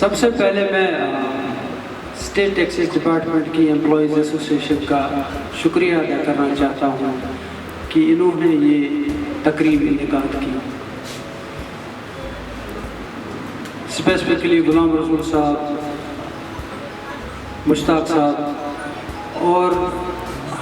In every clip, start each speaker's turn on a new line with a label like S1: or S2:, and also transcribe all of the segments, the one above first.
S1: سب سے پہلے میں اسٹیٹ ٹیکسز ڈپارٹمنٹ کی امپلائیز ایسوسیشن کا شکریہ ادا کرنا چاہتا ہوں کہ انہوں نے یہ تقریب انعقاد کی. اسپیسیفکلی غلام رسول صاحب, مشتاق صاحب اور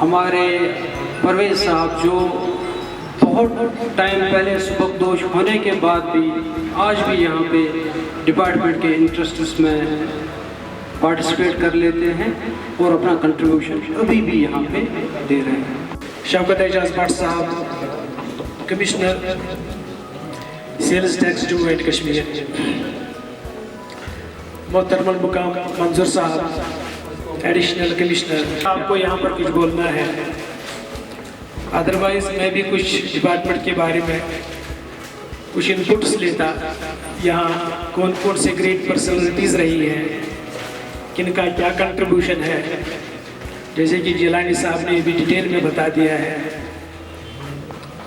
S1: ہمارے پرویز صاحب جو بہت ٹائم پہلے سبکدوش ہونے کے بعد بھی آج بھی یہاں پہ ڈپارٹمنٹ کے انٹرسٹس میں پارٹیسپیٹ کر لیتے ہیں اور اپنا کنٹریبیوشن ابھی بھی یہاں پہ دے رہے ہیں.
S2: شوکت اعجاز بٹ صاحب, commissioner sales tax Jammu and Kashmir. محترم المقام منظور صاحب, ایڈیشنل کمشنر, آپ کو یہاں پر کچھ بولنا ہے. ادروائز میں بھی کچھ ڈپارٹمنٹ کے بارے میں کچھ انپٹس لیتا, یہاں کون کون سے گریٹ پرسنالٹیز رہی ہیں, کن کا کیا کنٹریبیوشن ہے, جیسے کہ جیلانی صاحب نے بھی ڈیٹیل میں بتا دیا ہے.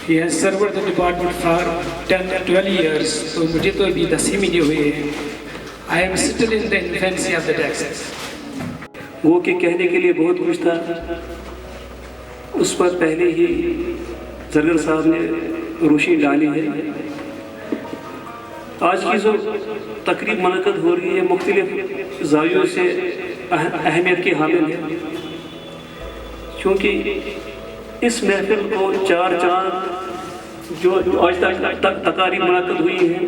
S2: He has served the department for 10-12 years, تو مجھے تو ابھی 10 ہی مہینے ہوئے ہیں. I am still in the infancy of the taxes.
S3: وہ کہ کہنے کے لیے بہت کچھ تھا, اس پر پہلے ہی زرگر صاحب نے روشنی ڈالی ہے. آج کی جو تقریب منعقد ہو رہی ہے مختلف زاویوں سے اہمیت کی حامل ہے, کیونکہ اس محفل کو چار چاند جو آج تک تقاریب منعقد ہوئی ہیں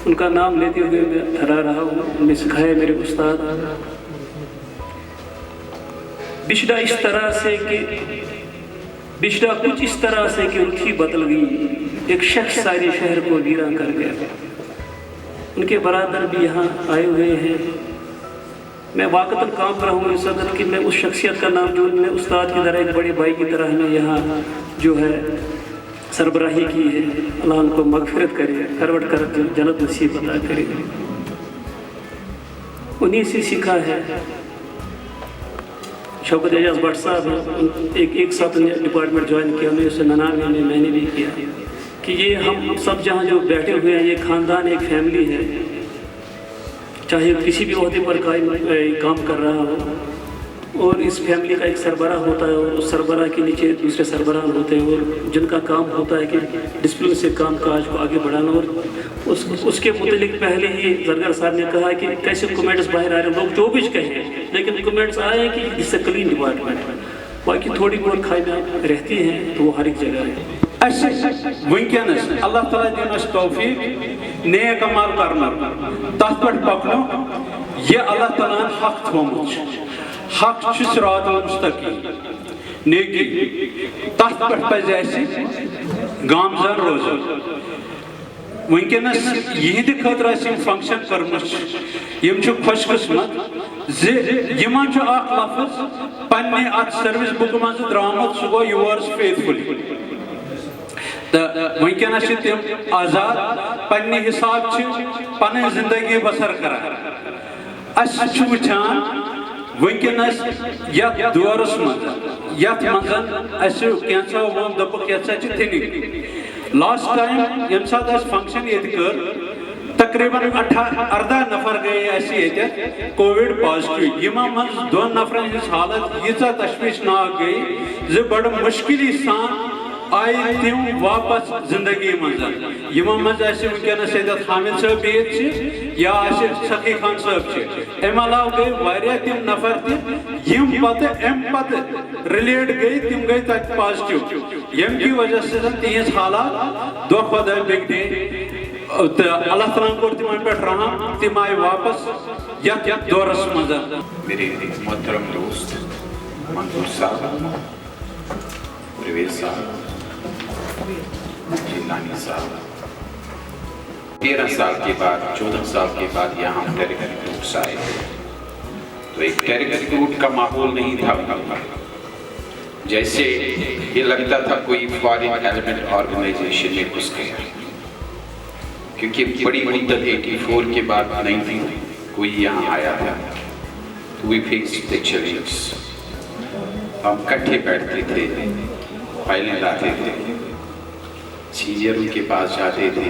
S3: ان کا نام لیتے ہوئے میں ٹھہرا رہا ہوں. ان نے سکھایا میرے استاد, بچھڑا اس طرح سے کہ بچھڑا کچھ اس طرح سے کہ رخی بدل گئی, ایک شخص سارے شہر کو ویراں کر گیا. ان کے برادر بھی یہاں آئے ہوئے ہیں. میں واقعتاً کانپ رہا ہوں اس وقت کہ میں اس شخصیت کا نام جو میں استاد کی طرح ایک بڑے بھائی کی طرح میں یہاں جو ہے سربراہی کی ہے, اللہ ان کو مغفرت کرے, کروٹ کر جنت نصیب عطا کرے. انہیں سے سیکھا ہے. شوکت اعجاز بٹ صاحب ایک ساتھ ڈپارٹمنٹ جوائن کیا, 1999 میں میں نے بھی کیا, کہ یہ ہم سب جہاں جو بیٹھے ہوئے ہیں یہ خاندان ایک فیملی ہے, چاہے کسی بھی عہدے پر کام کر رہا ہو, اور اس فیملی کا ایک سربراہ ہوتا ہے اور اس سربراہ کے نیچے دوسرے سربراہ ہوتے ہیں, اور جن کا کام ہوتا ہے کہ ڈسپلن سے کام کاج کو آگے بڑھانا. اور اس کے متعلق پہلے ہی زرگر صاحب نے کہا کہ کیسے کمنٹس باہر آ رہے ہیں, لوگ جو بھی کہیں لیکن کمنٹس آئے ہیں کہ اس سے کلین ڈپارٹمنٹ, باقی تھوڑی بہت خامیاں رہتی ہیں تو وہ ہر ایک جگہ ہے.
S4: ونکینس اللہ تعالیٰ دین اس توفیق نیک عمل کرنا, تحت پہ پکنو, یہ اللہ تعالیٰ حق تھومت, حق صراط المستقیم, نیکی تحت پہ پزِ اسہِ گامزن روزن. ونکینس یہند خاطر اسہِ فنکشن کرمٕژ, یم چھِ خوش قسمت زِ یمن چھُ اکھ لفظ پننہِ اتھ سروس بُکہِ منٛز درامُت, سُہ گوٚو یورز فیتھفلی. تو ونکینس چھِ تِم آزاد پننہِ حساب چھِ پنٕنۍ زندگی بسر کران. أسۍ چھِ وٕچھان ونکینس یتھ دورس منٛز یتھ منٛز اسہِ کینٛژھو ووٚن دوٚپُکھ یَتھ چھِ تھِنِک. لاسٹ ٹائم ییٚمہِ ساتہٕ اسہِ فنکشن ییٚتہِ کٔر تقریباً 18 نفر گٔے اسہِ ییٚتہِ کووِڈ پازٹِو, یِمن منٛز 2 نفرن ہٕنٛز حالت ییٖژاہ تشویشناک گٔے زِ بڑٕ مُشکِلی سان آئی تِم واپس زندگی منٛز. یِمن منٛز اسہِ ونکینس ییٚتٮ۪تھ حامد صٲب بِہِتھ چھِ یا اسہِ سخی خان صٲب چھِ. امہِ علاوٕ گٔے واریاہ تِم نفر تہِ یِم پتہٕ امہِ پتہٕ رِلیٹ گٔے, تِم گٔے تتہِ پازٹِو, ییٚمہِ کہِ وجہ سۭتۍ تِہنٛز حالات دۄہ کھۄتہٕ دۄہ بِگڑے. تہٕ اللہ تعالیٰ کوٚر تِمن پٮ۪ٹھ رحم, تِم آیہِ واپس یتھ دورس منٛز.
S5: میرے محترم دوست منظور صاحب, پرویز صاحب, جیلانی صاحب, 13 سال کے بعد 14 سال کے بعد یہاں ٹیرک ریکروٹس آئے تھے, تو ایک ٹیرک ریکروٹ کا ماحول نہیں تھا, جیسے یہ لگتا تھا کوئی فارن ایلیمنٹ آرگنائزیشن میں گھس گیا, کیونکہ بڑی مدت 84 کے بعد نہیں کوئی یہاں آیا تھا. We faced the challenges. ہم کٹھے بیٹھتے تھے, فائلیں لاتے تھے, سینئروں کے پاس جاتے تھے,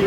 S6: 1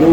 S6: 2